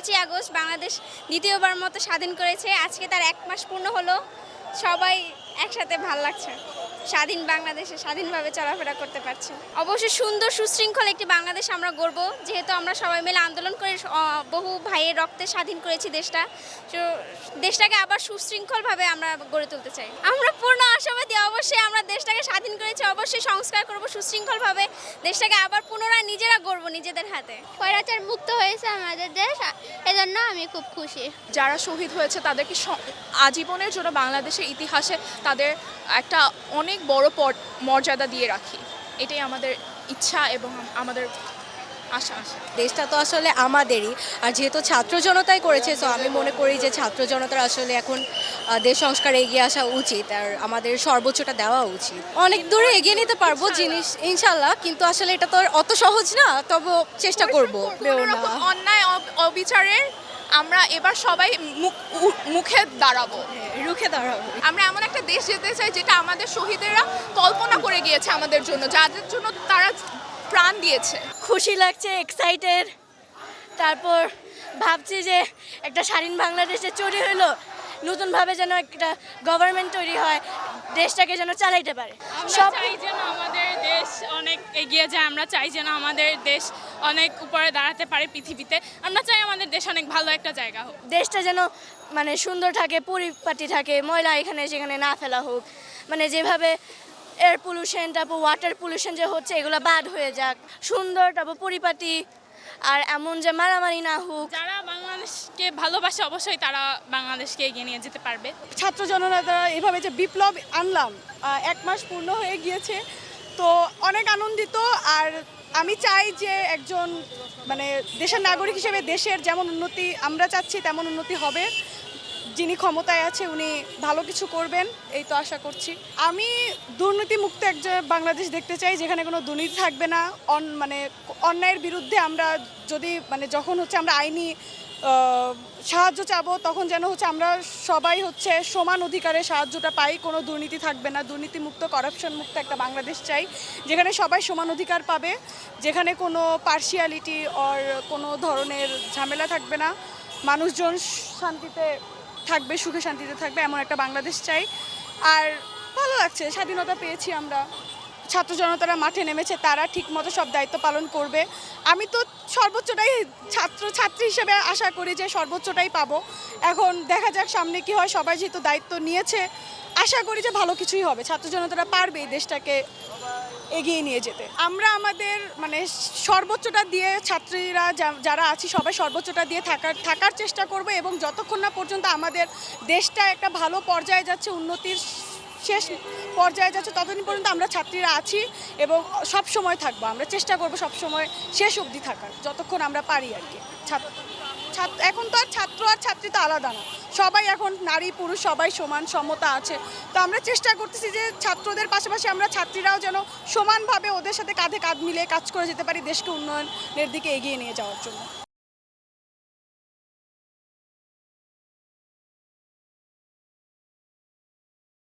5ই August Bangladesh দ্বিতীয়বার মতো স্বাধীন করেছে। আজকে তার 1 মাস পূর্ণ হলো। সবাই একসাথে ভাল লাগছে। স্বাধীন বাংলাদেশে স্বাধীনভাবে চলাফেরা করতে পারছি। অবশ্যই সুন্দর সুশৃঙ্খল একটি বাংলাদেশ আমরা গড়ব, যেহেতু আমরা সবাই মিলে আন্দোলন করে বহু ভাইয়ের রক্তে স্বাধীন করেছি দেশটা। তো দেশটাকে আবার সুশৃঙ্খলভাবে আমরা গড়ে তুলতে চাই। আমরা পূর্ণ আশাবাদী, অবশ্যই আমরা দেশটাকে স্বাধীন করেছি, অবশ্যই সংস্কার করব সুশৃঙ্খলভাবে, দেশটাকে আবার পুনরায় নিজেরা গড়ব নিজেদের হাতে। স্বৈরাচার মুক্ত হয়েছে আমাদের দেশ, এজন্য আমি খুব খুশি। যারা শহীদ হয়েছে তাদেরকে আজীবনের জন্য বাংলাদেশের ইতিহাসে তাদের একটা অনেক বড় মর্যাদা দিয়ে রাখি। এটাই আমাদের ইচ্ছা এবং আমাদের আশা। দেশটা তো আসলে আমাদেরই, আর যেহেতু ছাত্র জনতাই করেছে, তো আমি মনে করি যে ছাত্র জনতার আসলে এখন দেশ সংস্কারে এগিয়ে আসা উচিত, আর আমাদের সর্বোচ্চটা দেওয়া উচিত। অনেক দূরে এগিয়ে নিতে পারবো জিনিস ইনশাল্লাহ, কিন্তু আসলে এটা তো অত সহজ না, তবে চেষ্টা করবো। অন্যায় অবিচারের আমরা এবার সবাই মুখে দাঁড়াবো, রুখে দাঁড়াবো। আমরা এমন একটা দেশ যেতে চাই যেটা আমাদের শহীদেরা কল্পনা করে গিয়েছে আমাদের জন্য, যাদের জন্য তারা প্রাণ দিয়েছে। খুশি লাগছে, এক্সাইটেড। তারপর ভাবছি যে একটা স্বাধীন বাংলাদেশে তৈরি হলো, নতুনভাবে যেন একটা গভর্নমেন্ট তৈরি হয়, দেশটাকে যেন চালাইতে পারে। সব চাই যেন আমাদের দেশ অনেক এগিয়ে যায়, আমরা চাই যেন আমাদের দেশ অনেক উপরে দাঁড়াতে পারে পৃথিবীতে। আমরা চাই আমাদের দেশ অনেক ভালো একটা জায়গা হোক, দেশটা যেন মানে সুন্দর থাকে, পরিপাটি থাকে, ময়লা এখানে সেখানে না ফেলা হোক, মানে যেভাবে এয়ার পলিউশন, তারপর ওয়াটার পলিউশন যে হচ্ছে এগুলো বাদ হয়ে যাক, সুন্দর তারপর পরিপাটি, আর এমন যে মারামারি না হোক। যারা বাংলাদেশকে ভালোবাসে অবশ্যই তারা বাংলাদেশকে এগিয়ে নিয়ে যেতে পারবে। ছাত্র জনতা এভাবে যে বিপ্লব আনলাম, 1 মাস পূর্ণ হয়ে গিয়েছে, তো অনেক আনন্দিত। আর আমি চাই যে একজন মানে দেশের নাগরিক হিসেবে দেশের যেমন উন্নতি আমরা চাচ্ছি তেমন উন্নতি হবে। যিনি ক্ষমতায় আছে উনি ভালো কিছু করবেন, এই তো আশা করছি। আমি দুর্নীতিমুক্ত একটা বাংলাদেশ দেখতে চাই, যেখানে কোনো দুর্নীতি থাকবে না। মানে অন্যায়ের বিরুদ্ধে আমরা যদি মানে যখন হচ্ছে আমরা আইনি সাহায্য চাবো, তখন যেন হচ্ছে আমরা সবাই হচ্ছে সমান অধিকারে সাহায্যটা পাই, কোনো দুর্নীতি থাকবে না। দুর্নীতিমুক্ত, করাপশন মুক্ত একটা বাংলাদেশ চাই, যেখানে সবাই সমান অধিকার পাবে, যেখানে কোনো পার্শিয়ালিটি আর কোনো ধরনের ঝামেলা থাকবে না, মানুষজন শান্তিতে থাকবে, সুখে শান্তিতে থাকবে, এমন একটা বাংলাদেশ চাই। আর ভালো লাগছে, স্বাধীনতা পেয়েছি আমরা, ছাত্র জনতারা মাঠে নেমেছে, তারা ঠিকমতো সব দায়িত্ব পালন করবে। আমি তো সর্বোচ্চটাই ছাত্রী হিসেবে আশা করি যে সর্বোচ্চটাই পাবো। এখন দেখা যাক সামনে কি হয়। সবাই যেহেতু দায়িত্ব নিয়েছে, আশা করি যে ভালো কিছুই হবে, ছাত্র জনতারা পারবে এই দেশটাকে এগিয়ে নিয়ে যেতে। আমরা আমাদের মানে সর্বোচ্চটা দিয়ে, ছাত্রীরা যারা আছি সবাই সর্বোচ্চটা দিয়ে থাকার চেষ্টা করব, এবং যতক্ষণ না পর্যন্ত আমাদের দেশটা একটা ভালো পর্যায়ে যাচ্ছে, উন্নতির শেষ পর্যায়ে যাচ্ছে, ততদিন পর্যন্ত আমরা ছাত্রীরা আছি এবং সব সময় থাকবো। আমরা চেষ্টা করব সব সময় শেষ অবধি থাকার, যতক্ষণ আমরা পারি আর কি। এখন তো আর ছাত্র আর ছাত্রী তো আলাদা না, সবাই এখন নারী পুরুষ সবাই সমান, সমতা আছে। তো আমরা চেষ্টা করতেছি যে ছাত্রদের পাশাপাশি আমরা ছাত্রীরাও যেন সমানভাবে ওদের সাথে কাঁধে কাঁধ মিলিয়ে কাজ করে যেতে পারি, দেশকে উন্নয়নের দিকে এগিয়ে নিয়ে যাওয়ার জন্য।